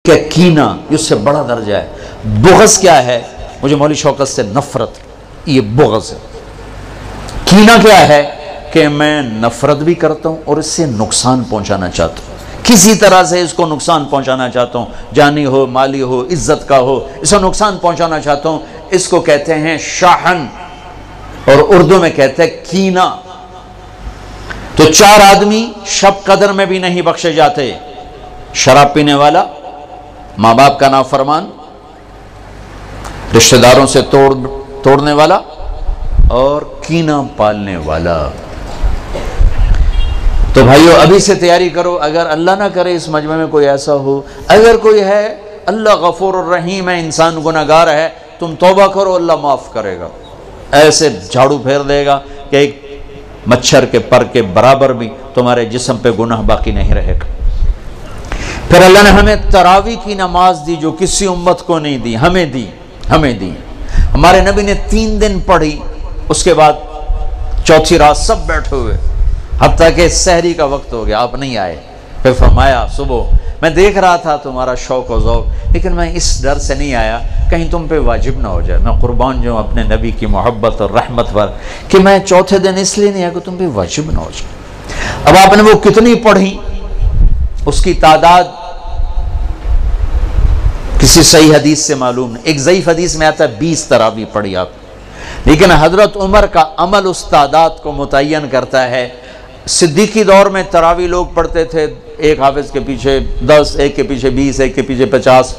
کہ کینہ اس سے بڑا درجہ ہے۔ بغض کیا ہے؟ مجھے مولی شوکت سے نفرت، یہ بغض ہے۔ کینہ کیا ہے؟ کہ میں نفرت بھی کرتا ہوں اور اس سے نقصان پہنچانا چاہتا ہوں، کسی طرح سے اس کو نقصان پہنچانا چاہتا ہوں، جانی ہو، مالی ہو، عزت کا ہو، اس کو نقصان پہنچانا چاہتا ہوں۔ اس کو کہتے ہیں شاہن، اور اردو میں کہتے ہیں کینہ۔ تو 4 آدمی شب قدر میں بھی نہیں بخشے جاتے: شراب پینے والا، ماں باپ کا نافرمان، رشتہ داروں سے توڑنے والا، اور کینہ پالنے والا۔ تو بھائیو ابھی سے تیاری کرو، اگر اللہ نہ کرے اس مجمع میں کوئی ایسا ہو، اگر کوئی ہے، اللہ غفور الرحیم ہے، انسان گناہگار ہے، تم توبہ کرو، اللہ معاف کرے گا۔ ایسے جھاڑو پھیر دے گا کہ ایک مچھر کے پر کے برابر بھی تمہارے جسم پہ گناہ باقی نہیں رہے گا۔ پھر اللہ نے ہمیں تراویح کی نماز دی جو کسی امت کو نہیں دی، ہمیں دی۔ ہمارے نبی نے 3 دن پڑھی، اس کے بعد چوتھی رات سب بیٹھے ہوئے، حتیٰ کہ سحری کا وقت ہو گیا، آپ نہیں آئے۔ پھر فرمایا صبح میں دیکھ رہا تھا تمہارا شوق و ذوق، لیکن میں اس ڈر سے نہیں آیا کہیں تم پہ واجب نہ ہو جائے۔ میں قربان جو اپنے نبی کی محبت اور رحمت پر کہ میں چوتھے دن اس لیے نہیں آیا کہ تم پہ واجب نہ ہو جائے۔ اب آپ نے وہ کتنی پڑھی، اس کی تعداد کسی صحیح حدیث سے معلوم نہیں، ایک ضعیف حدیث میں آتا ہے 20 تراویح پڑھی آپ، لیکن حضرت عمر کا عمل اس تعداد کو متعین کرتا ہے۔ صدیقی دور میں تراویح لوگ پڑھتے تھے، ایک حافظ کے پیچھے 10، ایک کے پیچھے 20، ایک کے پیچھے 50،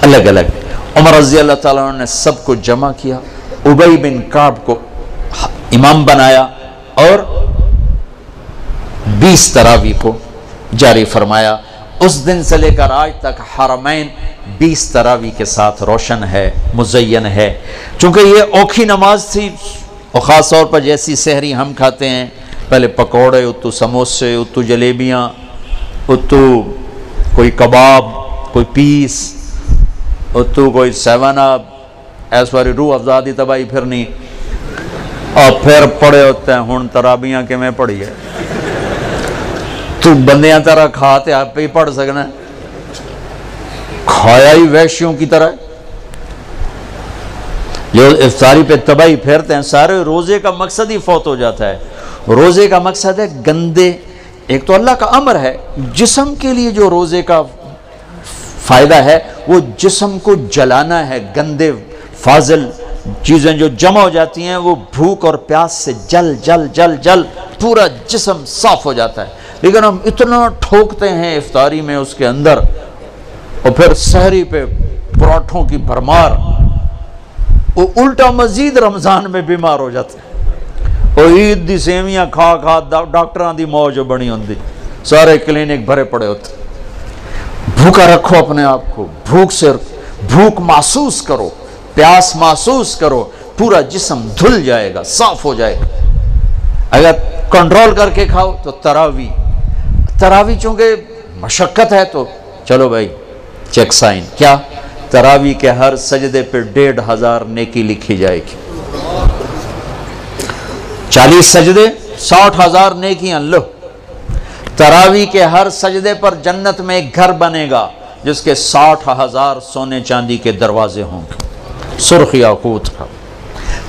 الگ الگ۔ عمر رضی اللہ تعالیٰ عنہ نے سب کو جمع کیا، ابی بن کعب کو امام بنایا اور 20 تراویح کو جاری فرمایا۔ اس دن سے لے کر آج تک حرمین 20 تراویح کے ساتھ روشن ہے، مزین ہے، چونکہ یہ اوکھی نماز تھی، اور خاص طور پر جیسی سحری ہم کھاتے ہیں، پہلے پکوڑے، اتو سموسے، اتو جلیبیاں، اتو کوئی کباب، کوئی پیس، اتو کوئی 7 اپ، ایس واری روح افزادی تباہی پھرنی، اور پھر پڑے ہوتے ہیں ہن تراویحاں کے میں پڑھی ہے تو بندیاں طرح کھاتے آپ پہ ہی پڑھ سکنا ہے، کھایا ہی وحشیوں کی طرح۔ جو افطاری پہ تباہی پھیرتے ہیں، سارے روزے کا مقصد ہی فوت ہو جاتا ہے۔ روزے کا مقصد ہے گندے، ایک تو اللہ کا امر ہے، جسم کے لیے جو روزے کا فائدہ ہے وہ جسم کو جلانا ہے، گندے فاضل چیزیں جو جمع ہو جاتی ہیں وہ بھوک اور پیاس سے جل پورا جسم صاف ہو جاتا ہے، لیکن ہم اتنا ٹھوکتے ہیں افطاری میں اس کے اندر، اور پھر سحری پہ پراٹھوں کی بھرمار، وہ الٹا مزید رمضان میں بیمار ہو جاتے ہیں۔ اور عید دی سیویاں کھا ڈاکٹران دی موج بنی ہوندی، سارے کلینک بھرے پڑے ہوتے۔ بھوکا رکھو اپنے آپ کو، بھوک محسوس کرو، پیاس محسوس کرو، پورا جسم دھل جائے گا، صاف ہو جائے گا۔ اگر کنٹرول کر کے کھاؤ تو تراویح چونکہ مشقت ہے، تو چلو بھائی چیک سائن کیا، تراویح کے ہر سجدے پہ 1500 نیکی لکھی جائے گی، 40 سجدے 60,000 نیکیاں لو۔ تراویح کے ہر سجدے پر جنت میں ایک گھر بنے گا جس کے 60,000 سونے چاندی کے دروازے ہوں گے، سرخ یاقوت کا۔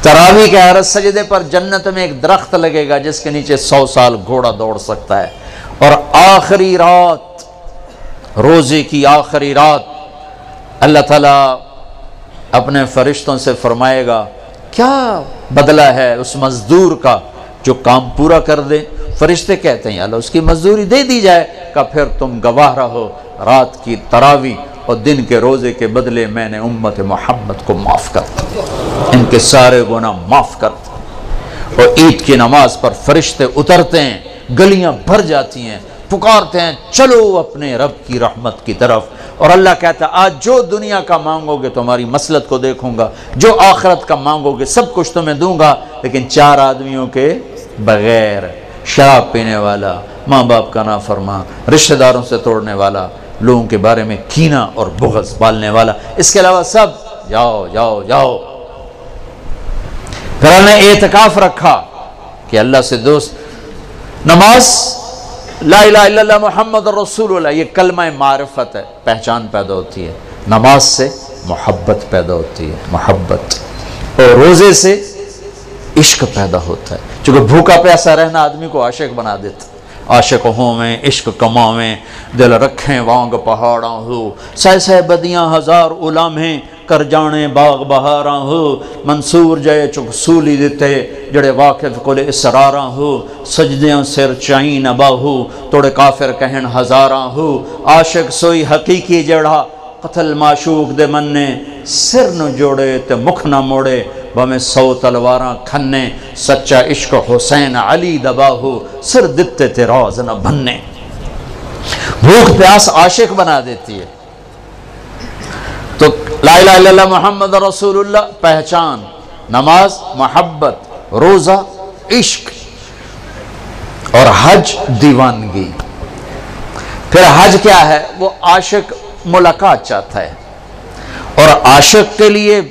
تراویح کے ہر سجدے پر جنت میں ایک درخت لگے گا جس کے نیچے 100 سال گھوڑا دوڑ سکتا ہے۔ اور آخری رات، روزے کی آخری رات، اللہ تعالیٰ اپنے فرشتوں سے فرمائے گا کیا بدلہ ہے اس مزدور کا جو کام پورا کر دے؟ فرشتے کہتے ہیں یا اللہ اس کی مزدوری دے دی جائے، کہ پھر تم گواہ رہو رات کی تراویح اور دن کے روزے کے بدلے میں نے امت محمد کو معاف کر دیا، ان کے سارے گناہ معاف کر دیا۔ اور عید کی نماز پر فرشتے اترتے ہیں، گلیاں بھر جاتی ہیں، پکارتے ہیں چلو اپنے رب کی رحمت کی طرف، اور اللہ کہتا ہے آج جو دنیا کا مانگو گے تمہاری مسلط کو دیکھوں گا، جو آخرت کا مانگو گے سب کچھ تمہیں دوں گا، لیکن 4 آدمیوں کے بغیر: شراب پینے والا، ماں باپ کا نافرمان، رشتہ داروں سے توڑنے والا، لوگوں کے بارے میں کینہ اور بغض پالنے والا، اس کے علاوہ سب جاؤ۔ پھر ہم نے اعتکاف رکھا کہ اللہ سے دوست، نماز لا الہ الا اللہ محمد رسول اللہ، یہ کلمہ معرفت ہے، پہچان پیدا ہوتی ہے۔ نماز سے محبت پیدا ہوتی ہے، محبت، اور روزے سے عشق پیدا ہوتا ہے، چونکہ بھوکا پیاسا رہنا آدمی کو عاشق بنا دیتا ہے۔ عاشق ہوویں عشق کماویں، دل رکھیں وانگ پہاڑاں ہو، سہ سہ بدیاں ہزار علامیں کر جانے باغ بہاراں ہو، منصور جائے چک سولی دیتے جڑے واقف کل اسراراں ہو، سجدیاں سر چائیں نباہو توڑے کافر کہن ہزاراں ہو، عاشق سوئی حقیقی جڑا قتل معشوق دے مننے، سر نو جوڑے تے مکھ نہ موڑے، بہمیں 100 تلواراں کھنے، سچا عشق حسین علی دباہو، سر دتے تے راز نہ بننے۔ بھوک پیاس عاشق بنا دیتی ہے۔ تو لا الہ الا اللہ محمد رسول اللہ پہچان، نماز محبت، روزہ عشق، اور حج دیوانگی۔ پھر حج کیا ہے؟ وہ عاشق ملاقات چاہتا ہے، اور عاشق کے لیے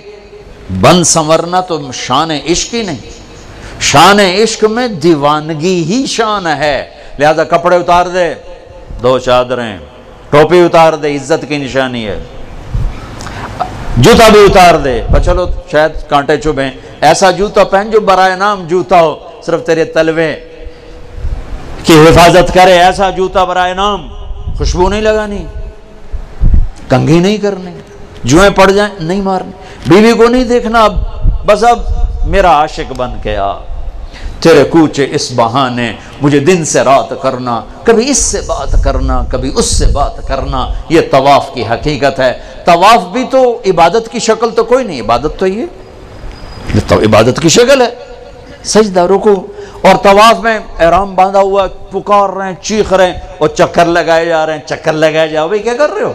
بن سنورنا تو شان عشق ہی نہیں، شان عشق میں دیوانگی ہی شان ہے۔ لہذا کپڑے اتار دے، 2 چادریں، ٹوپی اتار دے، عزت کی نشانی ہے، جوتا بھی اتار دے، پر چلو شاید کانٹے چبھیں، ایسا جوتا پہن جو برائے نام جوتا ہو، صرف تیرے تلوے کی حفاظت کرے، ایسا جوتا برائے نام، خوشبو نہیں لگانی، کنگھی نہیں کرنی، جوئیں پڑ جائیں نہیں مارنی، بیوی کو نہیں دیکھنا، بس اب میرا عاشق بن کے آ، تیرے کوچے اس بہانے مجھے دن سے رات کرنا، کبھی اس سے بات کرنا کبھی اس سے بات کرنا۔ یہ طواف کی حقیقت ہے۔ طواف بھی تو عبادت کی شکل تو کوئی نہیں، عبادت تو یہ تو عبادت کی شکل ہے، سجدہ رکوع، اور طواف میں احرام باندھا ہوا، پکار رہے ہیں، چیخ رہے ہیں، اور چکر لگائے جا رہے ہیں، چکر لگائے جاؤ، بھئی کیا کر رہے ہو؟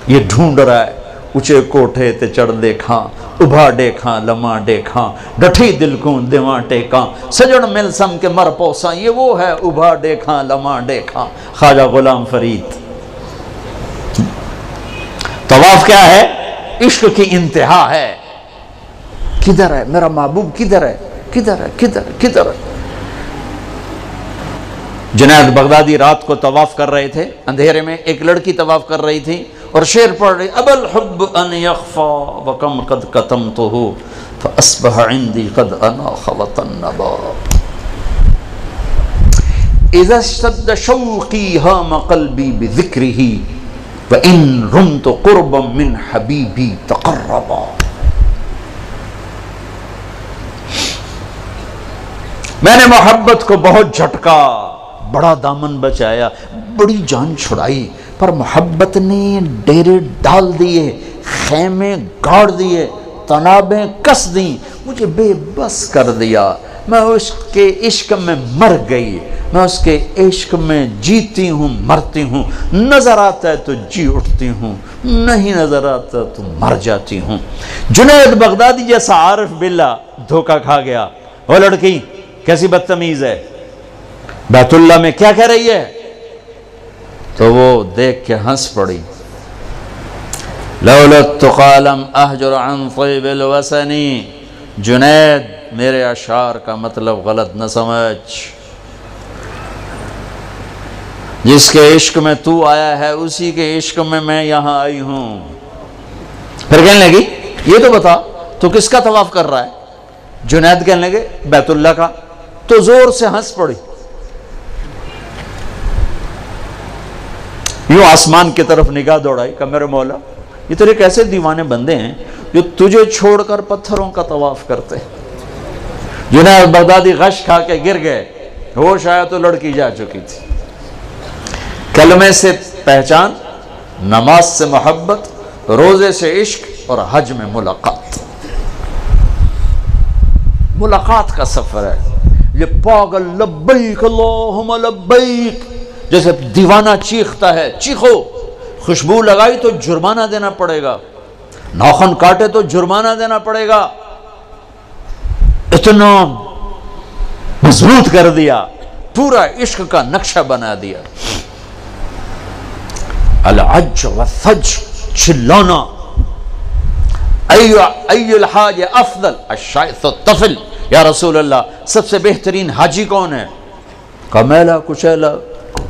یہ ڈھونڈ رہا ہے، اچھے کوٹھے تے چڑھ دیکھاں، ابھا دیکھاں لمحہ دیکھاں، ڈٹھی دل کو دیواں ٹیکاں، سجن مل سم کے مر پوساں، یہ وہ ہے ابھا دیکھاں لمحہ دیکھاں، خواجہ غلام فرید۔ طواف کیا ہے؟ عشق کی انتہا ہے۔ کدھر ہے میرا محبوب؟ کدھر ہے؟ کدھر ہے؟ کدھر ہے؟ کدھر ہے؟ جنید بغدادی رات کو طواف کر رہے تھے، اندھیرے میں ایک لڑکی طواف کر رہی تھی اور شعر پڑھ رہی، اب الحب ان یخفا وکم قد کتمتہ فاصبح عندی قد اناخ وطنبا، اذا اشتد شوقی ہام قلبی بذکرہ وان رمت قربا من حبیبی تقربا۔ میں نے محبت کو بہت جھٹکا، بڑا دامن بچایا، بڑی جان چھڑائی، پر محبت نے ڈیرے ڈال دیے، خیمے گاڑ دیے، تنابیں کس دیں، مجھے بے بس کر دیا، میں اس کے عشق میں مر گئی، میں اس کے عشق میں جیتی ہوں مرتی ہوں، نظر آتا ہے تو جی اٹھتی ہوں، نہیں نظر آتا تو مر جاتی ہوں۔ جنید بغدادی جیسا عارف باللہ دھوکہ کھا گیا۔ وہ لڑکی کیسی بدتمیز ہے، بیت اللہ میں کیا کہہ رہی ہے؟ تو وہ دیکھ کے ہنس پڑی، لولا التقى لم احجر عن طيب الوسن، جنید میرے اشعار کا مطلب غلط نہ سمجھ، جس کے عشق میں تو آیا ہے اسی کے عشق میں میں یہاں آئی ہوں۔ پھر کہنے لگی یہ تو بتا تو کس کا طواف کر رہا ہے؟ جنید کہنے لگے بیت اللہ کا، تو زور سے ہنس پڑی، یوں آسمان کی طرف نگاہ دوڑائی کہ میرے مولا یہ تیرے کیسے دیوانے بندے ہیں جو تجھے چھوڑ کر پتھروں کا طواف کرتے ہیں۔ جنید بغدادی غش کھا کے گر گئے، ہوش آیا تو لڑکی جا چکی تھی۔ کلمے سے پہچان، نماز سے محبت، روزے سے عشق، اور حج میں ملاقات۔ ملاقات کا سفر ہے یہ پاگل لبیک اللہم لبیک جیسے دیوانہ چیختا ہے، چیخو، خوشبو لگائی تو جرمانہ دینا پڑے گا، ناخن کاٹے تو جرمانہ دینا پڑے گا، اتنا مضبوط کر دیا، پورا عشق کا نقشہ بنا دیا۔ العج والثج، چلانا، ای الحاج افضل الشائث الطفل، یا رسول اللہ سب سے بہترین حاجی کون ہے؟ کمیلا کچیلا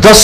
10